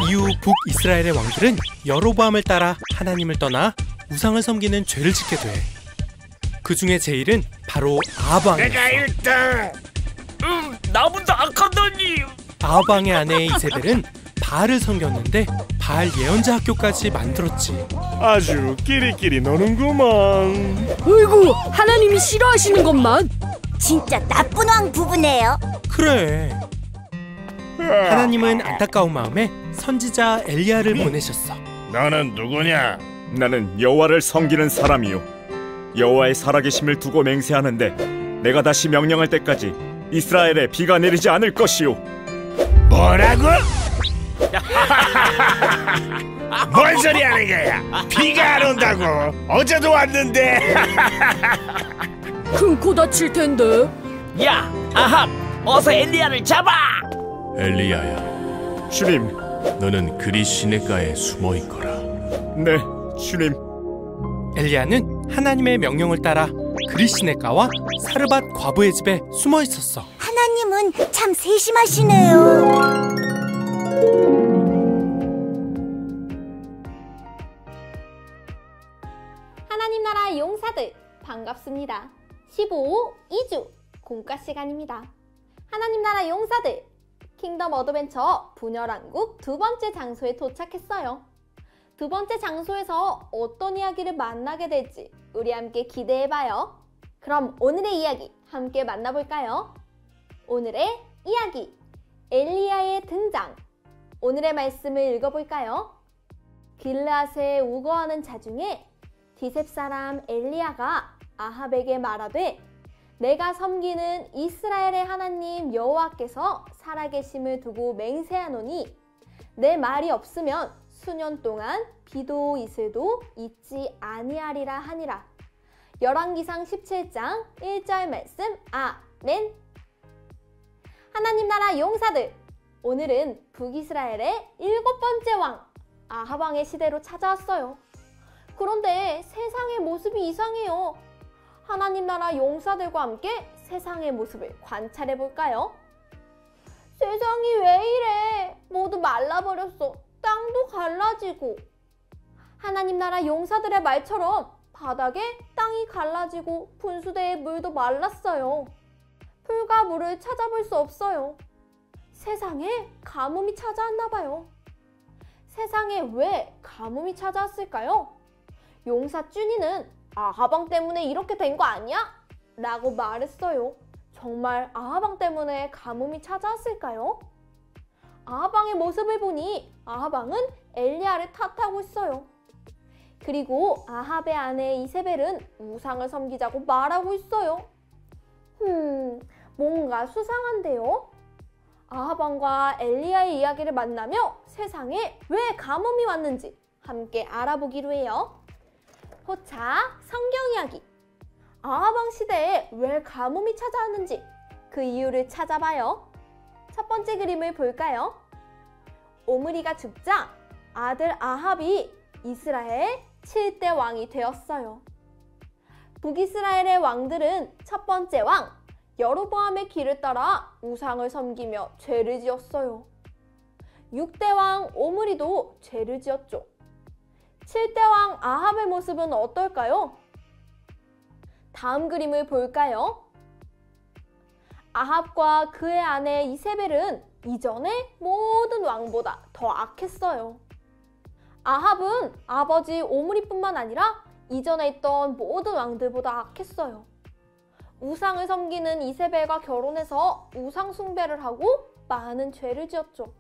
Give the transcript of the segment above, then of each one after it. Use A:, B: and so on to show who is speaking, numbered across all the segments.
A: 이후 북이스라엘의 왕들은 여로보암을 따라 하나님을 떠나 우상을 섬기는 죄를 짓게 돼. 그 중에 제일은 바로 아합 왕이었어.
B: 내가 1등.
C: 나보다 악하다니.
A: 아합 왕의 아내 이세벨은 바알을 섬겼는데 바알 예언자 학교까지 만들었지.
B: 아주 끼리끼리 노는구만.
D: 어이구, 하나님이 싫어하시는 것만.
E: 진짜 나쁜 왕 부부네요.
A: 그래. 하나님은 안타까운 마음에 선지자 엘리야를 보내셨어.
B: 너는 누구냐?
F: 나는 여호와를 섬기는 사람이요, 여호와의 살아계심을 두고 맹세하는데 내가 다시 명령할 때까지 이스라엘에 비가 내리지 않을 것이요.
B: 뭐라고? 뭔 소리 하는 거야? 비가 안 온다고. 어제도 왔는데.
D: 큰 코 다칠 텐데.
C: 야, 아합, 어서 엘리야를 잡아.
G: 엘리야야,
F: 주님.
G: 너는 그리 시냇가에 숨어 있거라.
F: 네, 주님.
A: 엘리야는 하나님의 명령을 따라 그리시네가와 사르밧 과부의 집에 숨어 있었어.
E: 하나님은 참 세심하시네요.
H: 하나님 나라 용사들 반갑습니다. 15호 2주 공과 시간입니다. 하나님 나라 용사들 킹덤 어드벤처 분열왕국 두 번째 장소에 도착했어요. 두 번째 장소에서 어떤 이야기를 만나게 될지 우리 함께 기대해봐요. 그럼 오늘의 이야기 함께 만나볼까요? 오늘의 이야기, 엘리야의 등장. 오늘의 말씀을 읽어볼까요? 길르앗에 우거하는 자 중에 디셉 사람 엘리야가 아합에게 말하되, 내가 섬기는 이스라엘의 하나님 여호와께서 살아계심을 두고 맹세하노니 내 말이 없으면 수년 동안 비도 이슬도 있지 아니하리라 하니라. 열왕기상 17장 1절 말씀. 아멘. 하나님 나라 용사들, 오늘은 북이스라엘의 7번째 왕 아합 왕의 시대로 찾아왔어요. 그런데 세상의 모습이 이상해요. 하나님 나라 용사들과 함께 세상의 모습을 관찰해 볼까요? 세상이 왜 이래? 모두 말라버렸어. 땅도 갈라지고. 하나님 나라 용사들의 말처럼 바닥에 땅이 갈라지고 분수대의 물도 말랐어요. 풀과 물을 찾아볼 수 없어요. 세상에 가뭄이 찾아왔나 봐요. 세상에 왜 가뭄이 찾아왔을까요? 용사 쭈니는 아합 왕 때문에 이렇게 된 거 아니야? 라고 말했어요. 정말 아합 왕 때문에 가뭄이 찾아왔을까요? 아합 왕의 모습을 보니 아합 왕은 엘리야를 탓하고 있어요. 그리고 아합의 아내 이세벨은 우상을 섬기자고 말하고 있어요. 뭔가 수상한데요? 아합 왕과 엘리야의 이야기를 만나며 세상에 왜 가뭄이 왔는지 함께 알아보기로 해요. 포차 성경 이야기. 아합 왕 시대에 왜 가뭄이 찾아왔는지 그 이유를 찾아봐요. 첫 번째 그림을 볼까요? 오므리가 죽자 아들 아합이 이스라엘 7대 왕이 되었어요. 북이스라엘의 왕들은 첫 번째 왕 여로보암의 길을 따라 우상을 섬기며 죄를 지었어요. 6대 왕 오므리도 죄를 지었죠. 7대 왕 아합의 모습은 어떨까요? 다음 그림을 볼까요? 아합과 그의 아내 이세벨은 이전의 모든 왕보다 더 악했어요. 아합은 아버지 오므리뿐만 아니라 이전에 있던 모든 왕들보다 악했어요. 우상을 섬기는 이세벨과 결혼해서 우상 숭배를 하고 많은 죄를 지었죠.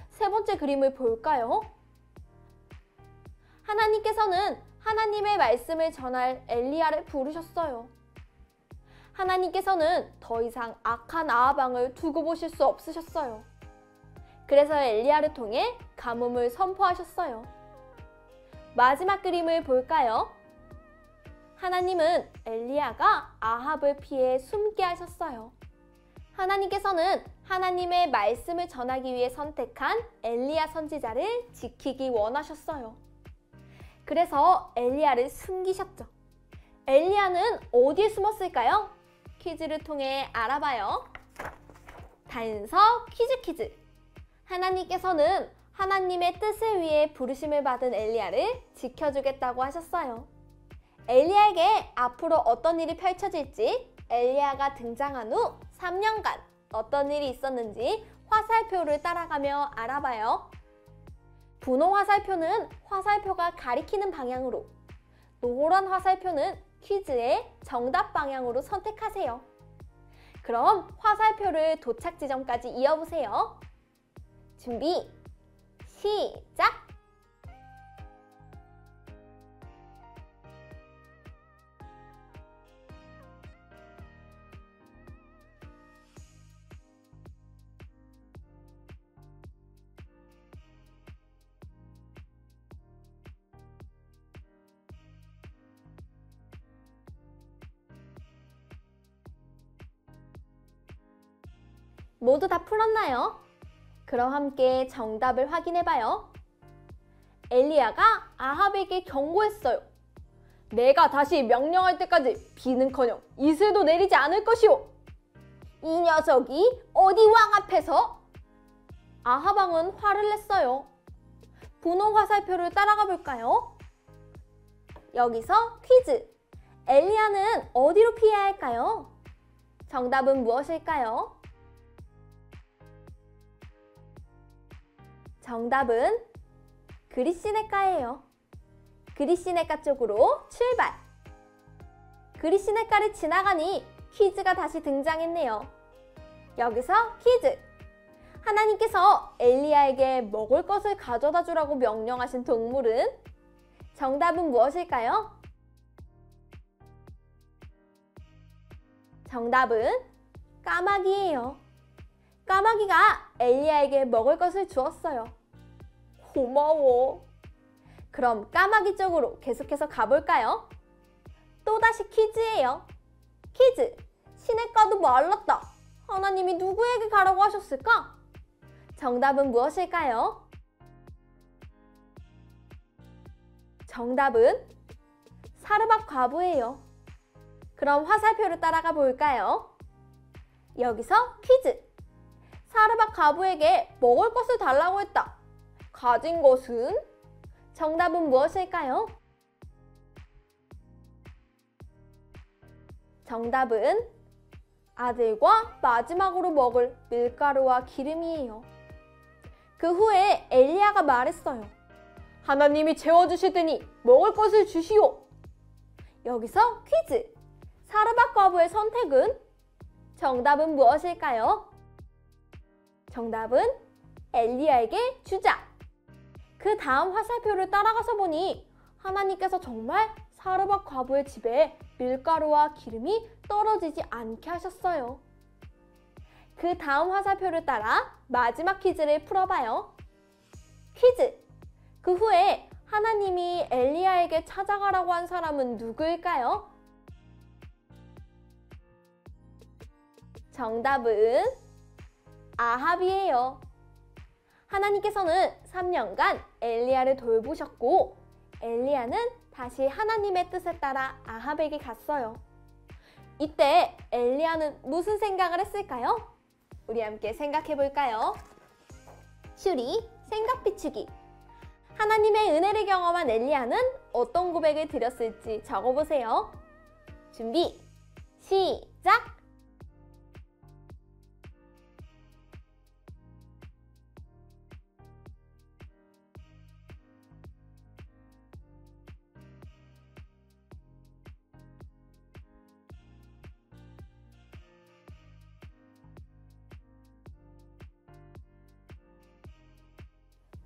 H: 세 번째 그림을 볼까요? 하나님께서는 하나님의 말씀을 전할 엘리야를 부르셨어요. 하나님께서는 더 이상 악한 아합 왕을 두고 보실 수 없으셨어요. 그래서 엘리야를 통해 가뭄을 선포하셨어요. 마지막 그림을 볼까요? 하나님은 엘리야가 아합을 피해 숨게 하셨어요. 하나님께서는 하나님의 말씀을 전하기 위해 선택한 엘리야 선지자를 지키기 원하셨어요. 그래서 엘리야를 숨기셨죠. 엘리야는 어디에 숨었을까요? 퀴즈를 통해 알아봐요. 단서 퀴즈. 하나님께서는 하나님의 뜻을 위해 부르심을 받은 엘리야를 지켜주겠다고 하셨어요. 엘리야에게 앞으로 어떤 일이 펼쳐질지 엘리야가 등장한 후 3년간 어떤 일이 있었는지 화살표를 따라가며 알아봐요. 분홍 화살표는 화살표가 가리키는 방향으로, 노란 화살표는 퀴즈의 정답 방향으로 선택하세요. 그럼 화살표를 도착 지점까지 이어보세요. 준비, 시작! 모두 다 풀었나요? 그럼 함께 정답을 확인해봐요. 엘리야가 아합에게 경고했어요. 내가 다시 명령할 때까지 비는커녕 이슬도 내리지 않을 것이오. 이 녀석이 어디 왕 앞에서? 아합 왕은 화를 냈어요. 분홍 화살표를 따라가 볼까요? 여기서 퀴즈! 엘리야는 어디로 피해야 할까요? 정답은 무엇일까요? 정답은 그리시네가예요. 그리시네가 쪽으로 출발! 그리시네가를 지나가니 퀴즈가 다시 등장했네요. 여기서 퀴즈! 하나님께서 엘리야에게 먹을 것을 가져다 주라고 명령하신 동물은? 정답은 무엇일까요? 정답은 까마귀예요. 까마귀가 엘리야에게 먹을 것을 주었어요. 고마워. 그럼 까마귀 쪽으로 계속해서 가볼까요? 또다시 퀴즈예요. 퀴즈! 시냇가도 말랐다. 하나님이 누구에게 가라고 하셨을까? 정답은 무엇일까요? 정답은 사르밧 과부예요. 그럼 화살표를 따라가 볼까요? 여기서 퀴즈! 사르밧 과부에게 먹을 것을 달라고 했다. 가진 것은? 정답은 무엇일까요? 정답은 아들과 마지막으로 먹을 밀가루와 기름이에요. 그 후에 엘리야가 말했어요. 하나님이 채워주실 테니 먹을 것을 주시오. 여기서 퀴즈! 사르밧 과부의 선택은? 정답은 무엇일까요? 정답은 엘리야에게 주자! 그 다음 화살표를 따라가서 보니 하나님께서 정말 사르밧 과부의 집에 밀가루와 기름이 떨어지지 않게 하셨어요. 그 다음 화살표를 따라 마지막 퀴즈를 풀어봐요. 퀴즈! 그 후에 하나님이 엘리야에게 찾아가라고 한 사람은 누구일까요? 정답은 아합이에요. 하나님께서는 3년간 엘리야를 돌보셨고 엘리야는 다시 하나님의 뜻에 따라 아합에게 갔어요. 이때 엘리야는 무슨 생각을 했을까요? 우리 함께 생각해 볼까요? 슈리, 생각 비추기. 하나님의 은혜를 경험한 엘리야는 어떤 고백을 드렸을지 적어보세요. 준비, 시작!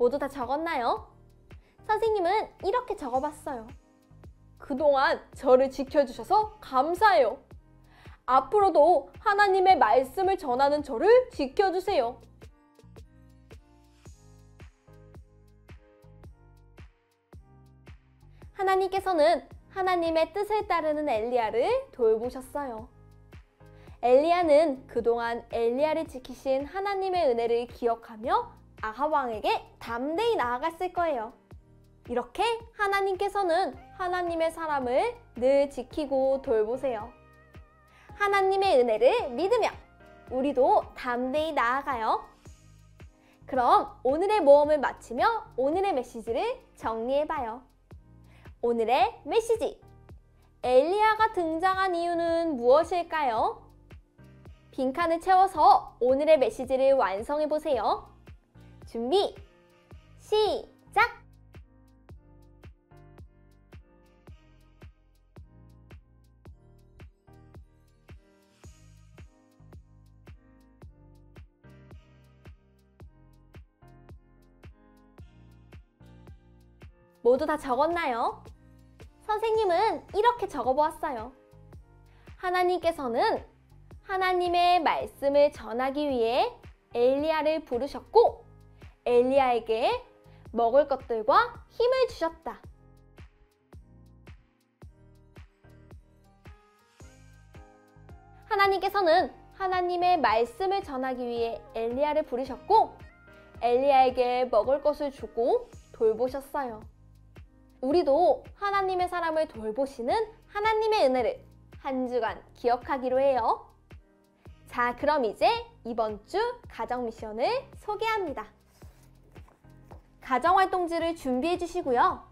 H: 모두 다 적었나요? 선생님은 이렇게 적어봤어요. 그동안 저를 지켜주셔서 감사해요. 앞으로도 하나님의 말씀을 전하는 저를 지켜주세요. 하나님께서는 하나님의 뜻을 따르는 엘리야를 돌보셨어요. 엘리야는 그동안 엘리야를 지키신 하나님의 은혜를 기억하며 아합 왕에게 담대히 나아갔을 거예요. 이렇게 하나님께서는 하나님의 사람을 늘 지키고 돌보세요. 하나님의 은혜를 믿으며 우리도 담대히 나아가요. 그럼 오늘의 모험을 마치며 오늘의 메시지를 정리해봐요. 오늘의 메시지. 엘리야가 등장한 이유는 무엇일까요? 빈칸을 채워서 오늘의 메시지를 완성해보세요. 준비, 시작! 모두 다 적었나요? 선생님은 이렇게 적어보았어요. 하나님께서는 하나님의 말씀을 전하기 위해 엘리야를 부르셨고 엘리야에게 먹을 것들과 힘을 주셨다. 하나님께서는 하나님의 말씀을 전하기 위해 엘리야를 부르셨고 엘리야에게 먹을 것을 주고 돌보셨어요. 우리도 하나님의 사람을 돌보시는 하나님의 은혜를 한 주간 기억하기로 해요. 자, 그럼 이제 이번 주 가정 미션을 소개합니다. 가정활동지를 준비해 주시고요.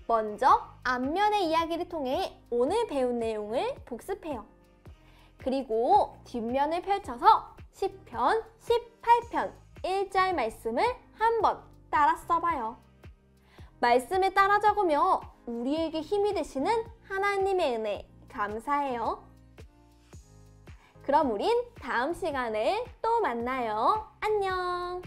H: 먼저 앞면의 이야기를 통해 오늘 배운 내용을 복습해요. 그리고 뒷면을 펼쳐서 10편, 18편 1절 말씀을 한번 따라 써봐요. 말씀을 따라 적으며 우리에게 힘이 되시는 하나님의 은혜 감사해요. 그럼 우린 다음 시간에 또 만나요. 안녕!